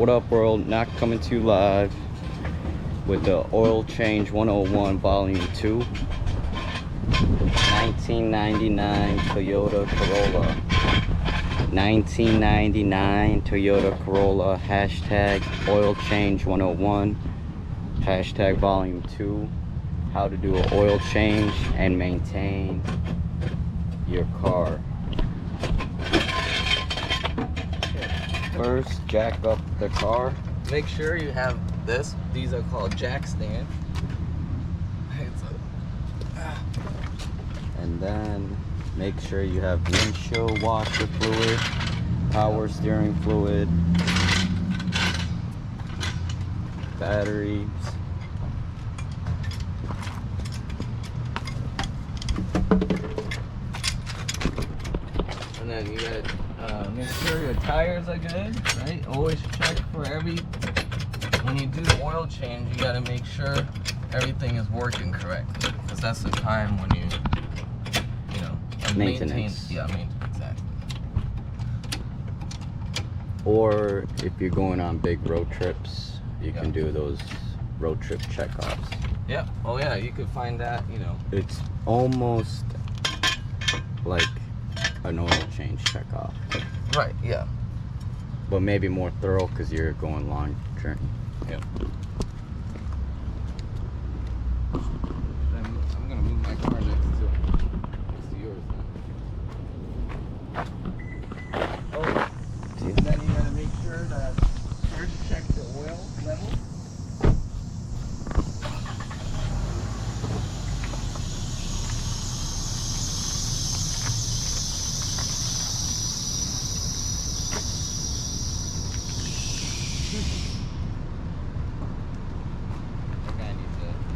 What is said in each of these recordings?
What up, world? Not coming to you live with the Oil Change 101 Volume 2. 1999 Toyota Corolla. 1999 Toyota Corolla. Hashtag Oil Change 101. Hashtag Volume 2. How to do an oil change and maintain your car. First, jack up the car. Make sure you have this. These are called jack stand. And then make sure you have windshield washer fluid, power steering fluid, batteries. And then you gotta make sure your tires are good, right? Always check for when you do the oil change, you gotta make sure everything is working correctly, because that's the time when you Maintenance. Maintenance, exactly. Or if you're going on big road trips, you can do those road trip checkoffs. Yep. Oh yeah, you could find that, It's almost like an oil change checkoff. Right, yeah. But maybe more thorough because you're going long journey. Yep. I'm gonna move my car next to yours now. Oh, and then you gotta make sure that first check the oil level.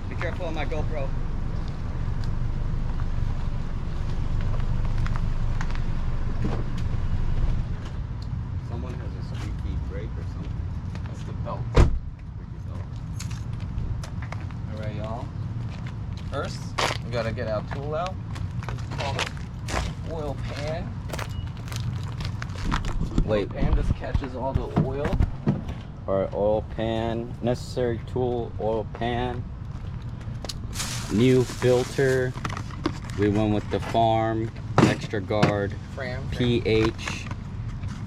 Be careful on my GoPro. Someone has a squeaky brake or something. That's the belt. Alright, y'all. First, we gotta get our tool out. It's called an oil pan. Wait. Oil pan just catches all the oil. Alright, oil pan. Necessary tool, oil pan. New filter. We went with the Farm Extra Guard PH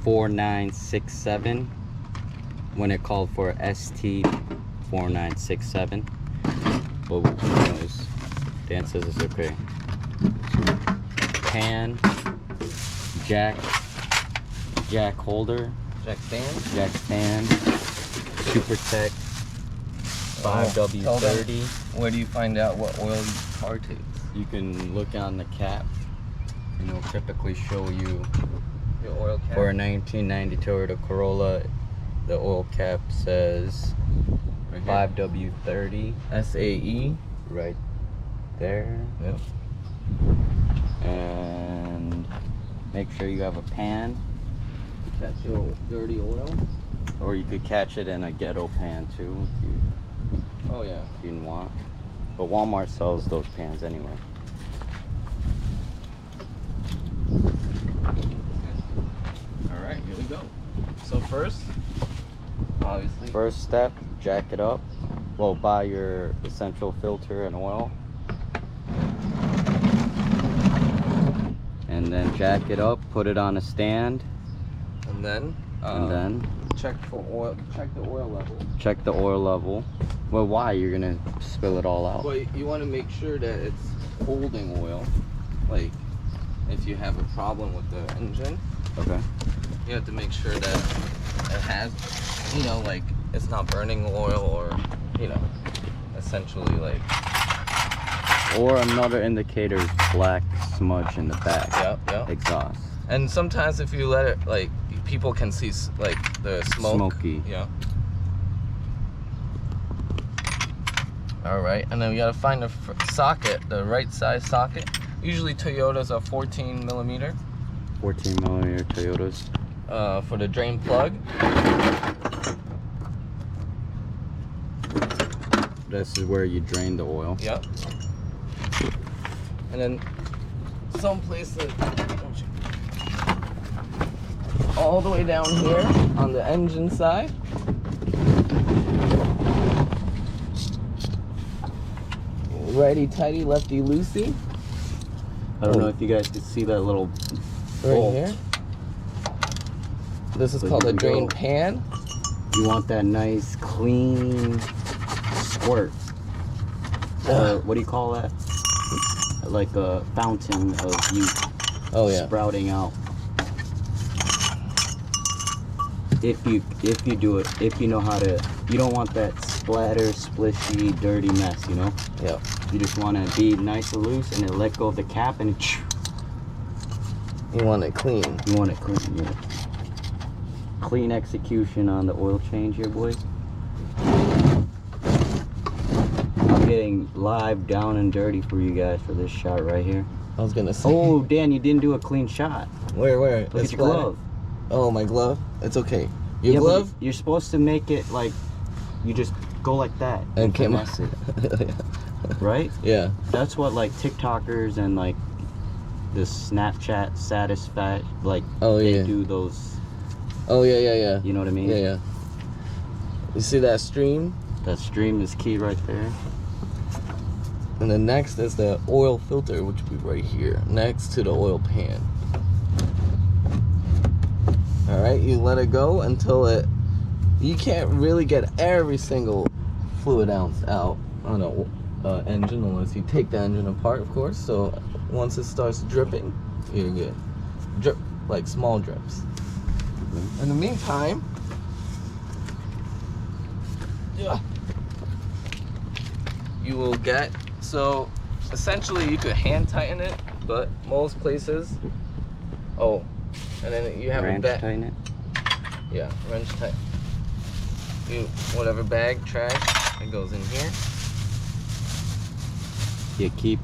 4967 when it called for ST 4967. But who knows? Dan says it's okay. Pan, jack holder, Jack stand. Super Tech 5W30. Where do you find out what oil your car takes? You can look on the cap and it'll typically show you Your oil cap. for a 1990 Toyota Corolla. The oil cap says Right 5W30 SAE. right there. Yep. And make sure you have a pan, Catch your dirty oil. or you could catch it in a ghetto pan too Oh yeah. if you want. But Walmart sells those pans anyway. Alright, here we go. So first, obviously. First step, jack it up. Well, buy your essential filter and oil. And then jack it up, put it on a stand, And then check for oil. Check the oil level. check the oil level. Well, why? You're gonna spill it all out. Well, you want to make sure that it's holding oil. Like, if you have a problem with the engine, Okay. you have to make sure that it has, like it's not burning oil or, essentially like. Or another indicator is black smudge in the back. Yep. Exhaust. And sometimes if you let it, like, people can see like the smoke. Smoky. Yeah. All right, and then we gotta find the socket, the right size socket. Usually Toyotas are 14 millimeter. 14 millimeter Toyotas. For the drain plug. This is where you drain the oil. Yep. And then some places. all the way down here on the engine side. Righty tighty, lefty loosey. I don't know if you guys could see that little Right bolt. here. This is So called you a can drain go- pan. You want that nice, clean squirt. Or what do you call that? Like a fountain of you Oh yeah. sprouting out. If you do it, if you know how to, you don't want that splatter, splishy, dirty mess, you know? Yeah. You just want to be nice and loose and then let go of the cap and You want it clean. you want it clean, yeah. Clean execution on the oil change here, boys. I'm getting live down and dirty for you guys for this shot right here. I was gonna say. Oh, Dan, you didn't do a clean shot. Where? Look It's at your flat. glove. Oh, my glove? It's okay. Your Yeah, but glove? You're supposed to make it like, you just go like that. And came finesse it, right? Yeah. That's what like TikTokers and like the Snapchat satisfied, like Oh, they yeah. do those, Oh, yeah. you know what I mean? Yeah. You see that stream? That stream is key right there. And then next is the oil filter, which will be right here, next to the oil pan. All right, you let it go until you can't really get every single fluid ounce out on a engine unless you take the engine apart, of course. So once it starts dripping, you're good. Drip, like small drips. In the meantime, you will get, so essentially you could hand tighten it, but most places, and then you have Ranch a bag. tighten it. Yeah, wrench tight. Whatever bag, trash, it goes in here. You keep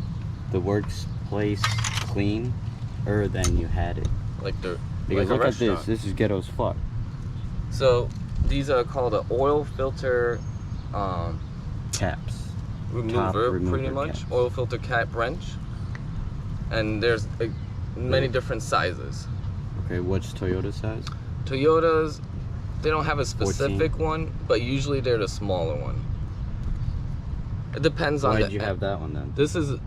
the workplace clean, than you had it. Like Because like look a at this. restaurant. This is ghetto as fuck. So these are called an oil filter Caps. remover, remover pretty much. caps. Oil filter cap wrench. And there's many different sizes. Okay, what's Toyota size? Toyotas, they don't have a 14. specific one, but usually they're the smaller one. It depends on Why the did you have that one then?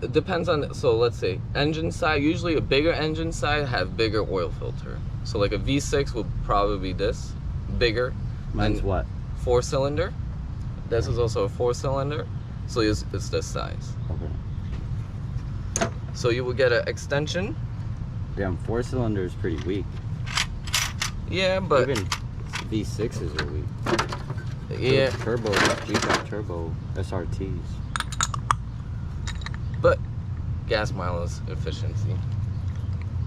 it depends on, so let's say engine side, usually a bigger engine side have bigger oil filter. So like a V6 would probably be this, bigger. Mine's and what? 4-cylinder. This is also a 4-cylinder, so it's this size. Okay. So you will get an extension. Damn, 4-cylinder is pretty weak. Yeah, but Even V6s are weak. yeah, Turbo, we got turbo SRTs. but gas mileage efficiency.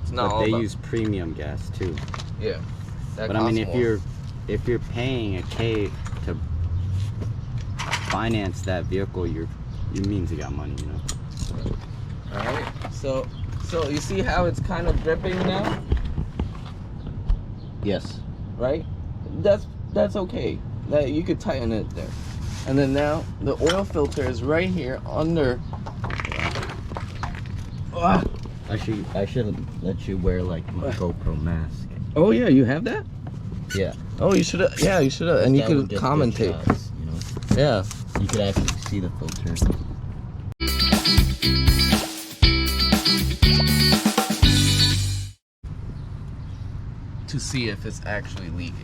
It's not But all they about, use premium gas too. yeah. That But I mean, costs more. if you're paying a K to finance that vehicle, you means you got money, you know. All right. So you see how it's kind of dripping now, Yes. right? That's okay. That you could tighten it there. And then now the oil filter is right here under. Ah. I should let you wear like my GoPro mask. Oh yeah, you have that? Yeah. Oh, you should have. Yeah, you should have. And you That would could get good commentate. shots, you know. Yeah. You could actually see the filter. To see if it's actually leaking.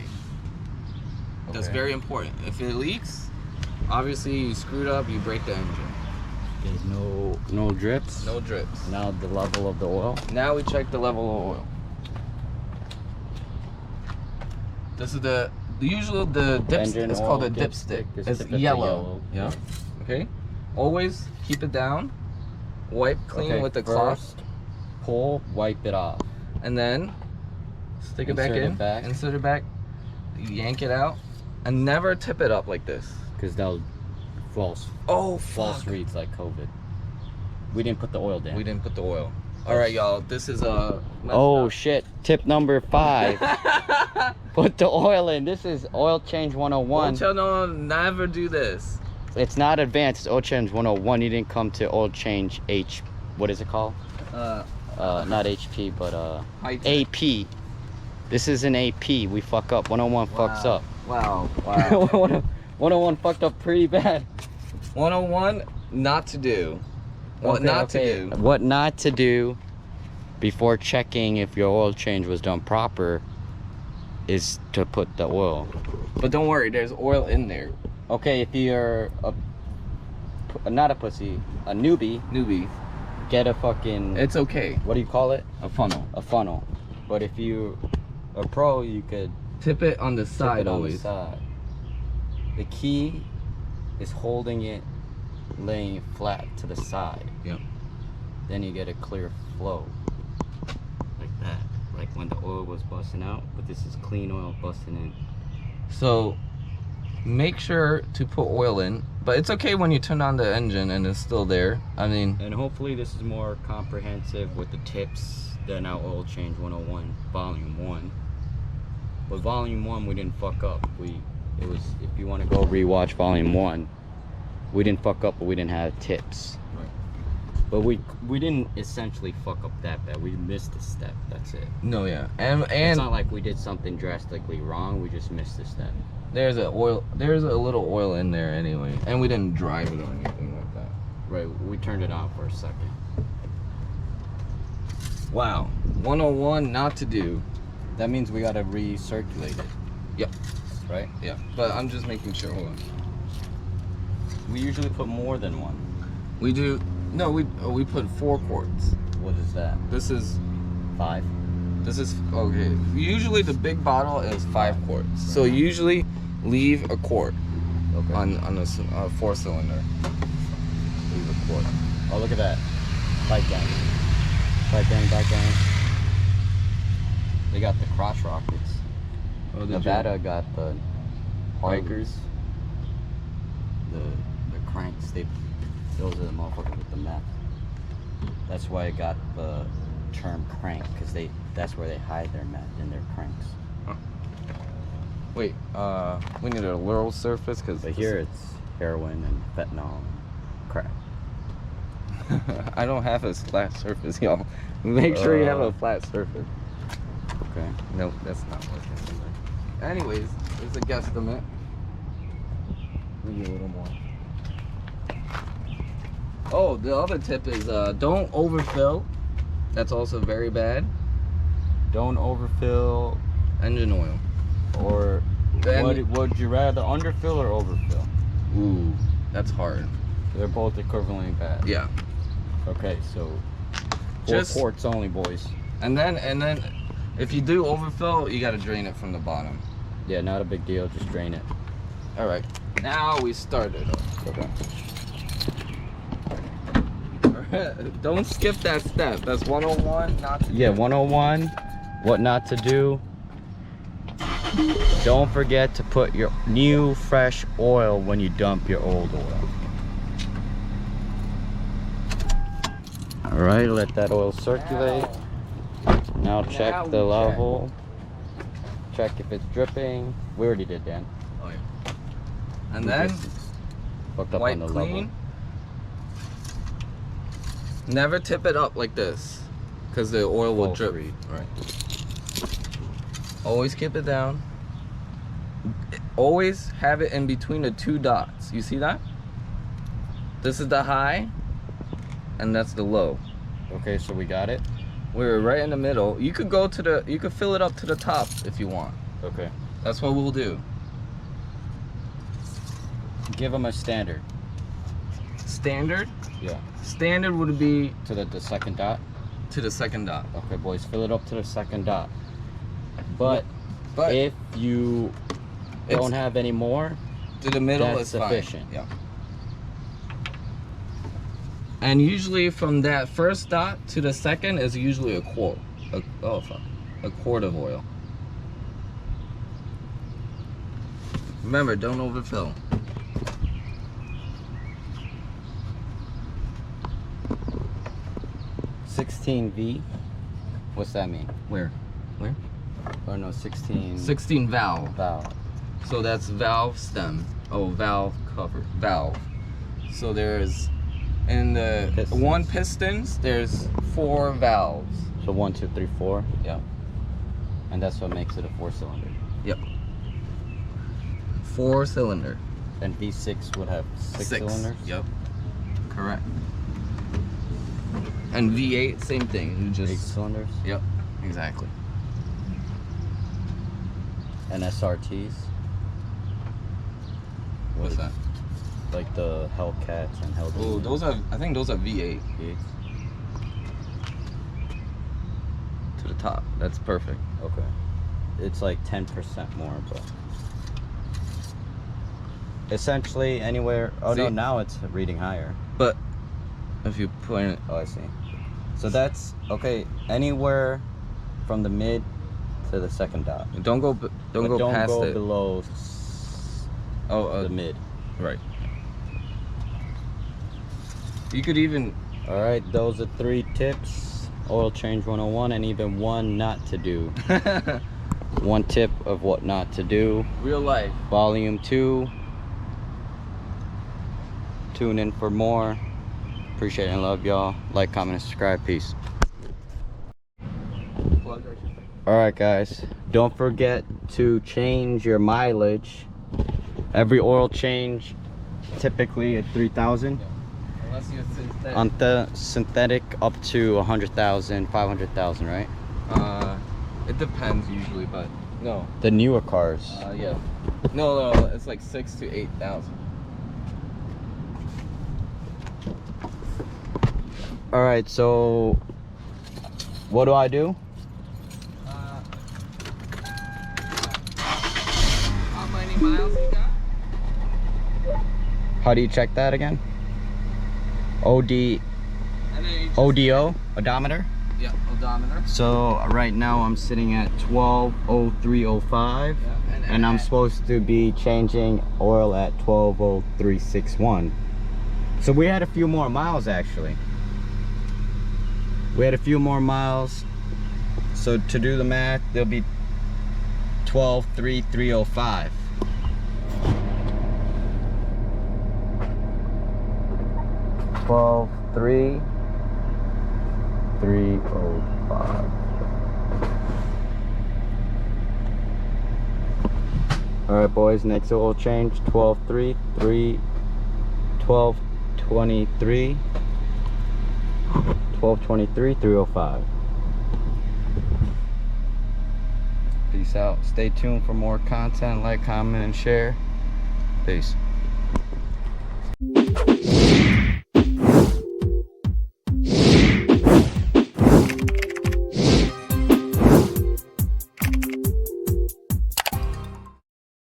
That's Okay. very important. If it leaks, obviously you screwed up. You break the engine. There's no drips. No drips. Now the level of the oil. Now we check the level of oil. This is the usual dipstick. Engine It's oil called a dipstick. dipstick. It's It's typically yellow. yellow. Yeah. Okay. Always keep it down. Wipe clean Okay, with the cloth, first, pull, wipe it off. and then stick it back Insert it in. back. Insert it back. Yank it out, and never tip it up like this. Because that was false False reads like COVID. We didn't put the oil down. We didn't put the oil. All right, y'all. This is Oh shit. Tip number 5. Put the oil in. This is oil change 101. Don't y'all know? Never do this. It's not advanced. It's oil change 101. You didn't come to oil change What is it called? Not HP, but High tech. AP. This is an AP. We fuck up. 101 fucks up. Wow. 101 fucked up pretty bad. 101, not to do. What not to do. What not to do before checking if your oil change was done proper is to put the oil. But don't worry, there's oil in there. Okay, if you're not a pussy, a newbie, get a fucking, It's okay. what do you call it? A funnel. A funnel. But if you a pro, you could Tip it on the tip side it on always. the side. The key is holding it, laying it flat to the side. Yep. Then you get a clear flow. Like that. Like when the oil was busting out, but this is clean oil busting in. So make sure to put oil in, but it's okay when you turn on the engine and it's still there. I mean, And hopefully this is more comprehensive with the tips than our oil change 101 volume 1. But volume 1 we didn't fuck up. It was, if you want to go rewatch volume 1, we didn't fuck up, but we didn't have tips. Right. But we didn't essentially fuck up that bad. We missed a step. That's it. no, yeah. It's And not like we did something drastically wrong. We just missed a step. there's a little oil in there anyway. And we didn't drive it or anything like that. Right. We turned it on for a second. Wow. 101, not to do. That means we gotta recirculate it. Yep. Right. Yeah. But I'm just making sure. Hold on. We usually put more than one. We do. No, we put 4 quarts. What is that? This is 5. okay. Usually the big bottle is 5 quarts. So usually leave a quart Okay. on a 4-cylinder. Leave a quart. Oh, look at that. Bike gang. Bike gang. They got the crotch rockets. Oh, did you? Nevada got the bikers. The cranks. Those are the motherfuckers with the meth. That's why it got the term crank, because that's where they hide their meth, in their cranks. Wait, we need a little surface because But here it's heroin and fentanyl and crack. I don't have a flat surface, y'all. Make sure you have a flat surface. Okay. Nope, that's not working. Anyways, it's a guesstimate. Maybe a little more. Oh, the other tip is don't overfill. That's also very bad. Don't overfill, Engine oil. or Then- would you rather underfill or overfill? Ooh, that's hard. They're both equivalently bad. Yeah. Okay, so 4 Just- quarts only, boys. And then if you do overfill, you gotta drain it from the bottom. Yeah, not a big deal. Just drain it. All right. Now we started. Okay. Don't skip that step. That's 101. Not to Yeah, 101. What not to do. Don't forget to put your new fresh oil when you dump your old oil. All right, let that oil circulate. Now check Now we the check. level. Check if it's dripping. We already did, Dan. Oh yeah. And We then just fucked up wipe on the clean. level. Never tip it up like this, because the oil will False drip. read. Right. Always keep it down. Always have it in between the 2 dots. You see that? This is the high, and that's the low. Okay, so we got it. We're right in the middle. You could you could fill it up to the top if you want. Okay. That's what we'll do. Give them a standard. Standard. Yeah. Standard would be To the second dot. to the 2nd dot. Okay, boys, fill it up to the second dot. But But if you It's- don't have any more, to the middle that's is sufficient. fine. Yeah. And usually from that first dot to the second is usually a quart. A quart of oil. Remember, don't overfill. $16V. What's that mean? Where? Or no, 16 16 valve. valve. So that's valve stem. Oh, valve cover. Valve. So there's in the Pistons. 1 pistons, there's 4 valves. So 1, 2, 3, 4. Yeah. And that's what makes it a 4-cylinder. Yep. 4-cylinder. And V6 would have 6 cylinders? Yep. Correct. And V8, same thing. You just 8 cylinders? Yep. Exactly. And SRTs? What's that? Like the Hellcats and Hell. Oh, those are. I think those are V8. V8s? To the top. That's perfect. Okay. It's like 10% more, but essentially anywhere. Oh no, See? now it's reading higher. But if you point it, Oh, I see. So that's okay. Anywhere from the mid to the second dot. don't go But past go it. below Oh, the mid. right. You could even. All right, those are 3 tips. Oil change 101, and even one not to do. One tip of what not to do. Real life. Volume 2. Tune in for more. Appreciate and love y'all. Like, comment, and subscribe. Peace. Alright guys, don't forget to change your mileage. Every oil change typically at 3,000. Unless you're synthetic. On the synthetic up to 100,000, 500,000, right? It depends usually, but no. The newer cars. Yeah. No, it's like 6,000 to 8,000. Alright, so what do I do? How many miles you got? How do you check that again? And then you just, ODO, odometer. Yeah, odometer. So right now I'm sitting at 120305, Yeah, and I'm supposed to be changing oil at 120361. So we had a few more miles actually. We had a few more miles. So to do the math, there'll be 123305. $12,305. All right, boys. Next oil change 1223, 305. Peace out. Stay tuned for more content. Like, comment, and share. Peace.